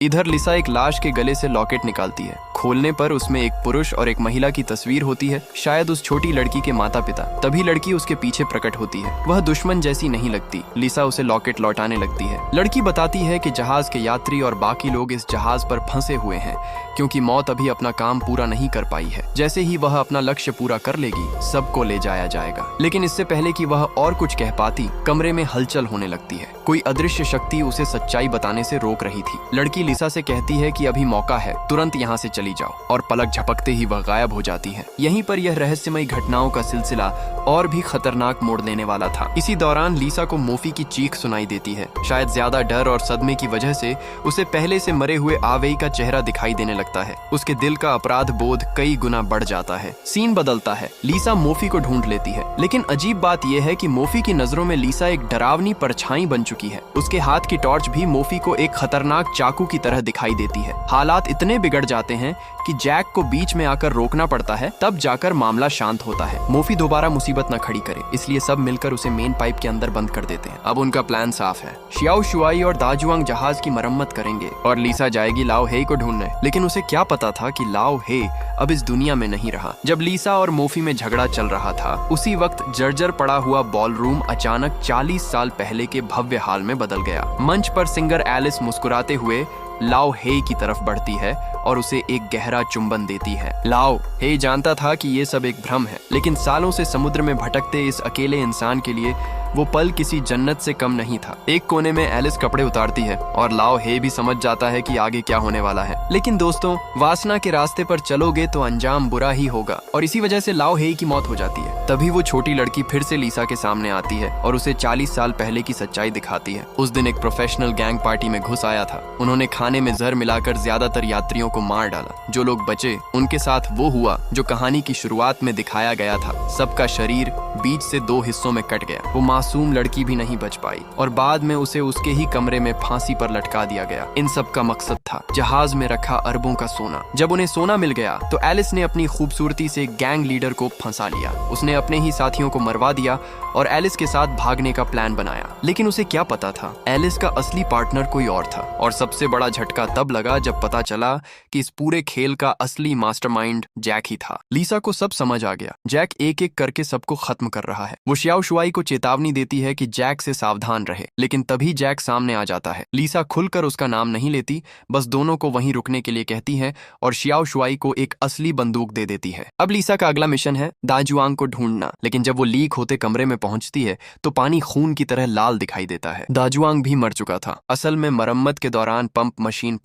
इधर लिसा एक लाश के गले से लॉकेट निकालती है। खोलने पर उसमें एक पुरुष और एक महिला की तस्वीर होती है, शायद उस छोटी लड़की के माता पिता। तभी लड़की उसके पीछे प्रकट होती है। वह दुश्मन जैसी नहीं लगती। लिसा उसे लॉकेट लौटाने लगती है। लड़की बताती है कि जहाज के यात्री और बाकी लोग इस जहाज पर फंसे हुए हैं क्योंकि मौत अभी अपना काम पूरा नहीं कर पाई है। जैसे ही वह अपना लक्ष्य पूरा कर लेगी, सबको ले जाया जाएगा। लेकिन इससे पहले कि वह और कुछ कह पाती, कमरे में हलचल होने लगती है। कोई अदृश्य शक्ति उसे सच्चाई बताने से रोक रही थी। लड़की लिसा से कहती है कि अभी मौका है, तुरंत यहाँ से चली जाओ, और पलक झपकते ही वह गायब हो जाती है। यहीं पर यह रहस्यमयी घटनाओं का सिलसिला और भी खतरनाक मोड़ लेने वाला था। इसी दौरान लिसा को मोफी की चीख सुनाई देती है। शायद ज्यादा डर और सदमे की वजह से उसे पहले से मरे हुए आवेई का चेहरा दिखाई देने लगता है। उसके दिल का अपराध बोध कई गुना बढ़ जाता है। सीन बदलता है। लिसा मोफी को ढूंढ लेती है, लेकिन अजीब बात यह है कि मोफी की नजरों में लिसा एक डरावनी परछाई बन चुकी है। उसके हाथ की टॉर्च भी मोफी को एक खतरनाक चाकू की तरह दिखाई देती है। हालात इतने बिगड़ जाते हैं कि जैक को बीच में आकर रोकना पड़ता है, तब जाकर मामला शांत होता है। मोफी दोबारा मुसीबत न खड़ी करे, इसलिए सब मिलकर उसे मेन पाइप के अंदर बंद कर देते हैं। अब उनका प्लान साफ है। शियाओ शुआई और दाजुआंग जहाज की मरम्मत करेंगे और लिसा जाएगी लाओ हे को ढूंढने। लेकिन उसे क्या पता था कि लाओ हे अब इस दुनिया में नहीं रहा। जब लिसा और मोफी में झगड़ा चल रहा था, उसी वक्त जर्जर पड़ा हुआ बॉलरूम अचानक 40 साल पहले के भव्य हाल में बदल गया। मंच पर सिंगर एलिस मुस्कुराते हुए लाओ हे की तरफ बढ़ती है और उसे एक गहरा चुंबन देती है। लाओ हे जानता था कि ये सब एक भ्रम है, लेकिन सालों से समुद्र में भटकते इस अकेले इंसान के लिए वो पल किसी जन्नत से कम नहीं था। एक कोने में एलिस कपड़े उतारती है और लाओ हे भी समझ जाता है कि आगे क्या होने वाला है। लेकिन दोस्तों, वासना के रास्ते पर चलोगे तो अंजाम बुरा ही होगा, और इसी वजह से लाओ हे की मौत हो जाती है। तभी वो छोटी लड़की फिर से लिसा के सामने आती है और उसे 40 साल पहले की सच्चाई दिखाती है। उस दिन एक प्रोफेशनल गैंग पार्टी में घुस आया था। उन्होंने खाने में जहर मिलाकर ज्यादातर यात्रियों को मार डाला। जो लोग बचे, उनके साथ वो हुआ जो कहानी की शुरुआत में दिखाया गया था। सबका शरीर बीच से 2 हिस्सों में कट गया। वो मासूम लड़की भी नहीं बच पाई और बाद में उसे उसके ही कमरे में फांसी पर लटका दिया गया। इन सब का मकसद था जहाज में रखा अरबों का सोना। जब उन्हें सोना मिल गया तो एलिस ने अपनी खूबसूरती से गैंग लीडर को फंसा लिया। उसने अपने ही साथियों को मरवा दिया और एलिस के साथ भागने का प्लान बनाया। लेकिन उसे क्या पता था, एलिस का असली पार्टनर कोई और था। और सबसे बड़ा झटका तब लगा जब पता चला कि इस पूरे खेल का असली मास्टरमाइंड जैक ही था। लिसा को सब समझ आ गया। जैक एक एक करके सबको खत्म कर रहा है। वो शियाओ शुआई को चेतावनी देती है कि जैक से सावधान रहे, लेकिन तभी जैक सामने आ जाता है। लिसा खुलकर उसका नाम नहीं लेती, बस दोनों को वहीं रुकने के लिए कहती है और शियाओ शुआई को एक असली बंदूक दे देती है। अब लिसा का अगला मिशन है दाजुआंग को ढूंढना। लेकिन जब वो लीक होते कमरे में पहुंचती है तो पानी खून की तरह लाल दिखाई देता है। दाजुआंग भी मर चुका था। असल में मरम्मत के दौरान पंप मशीन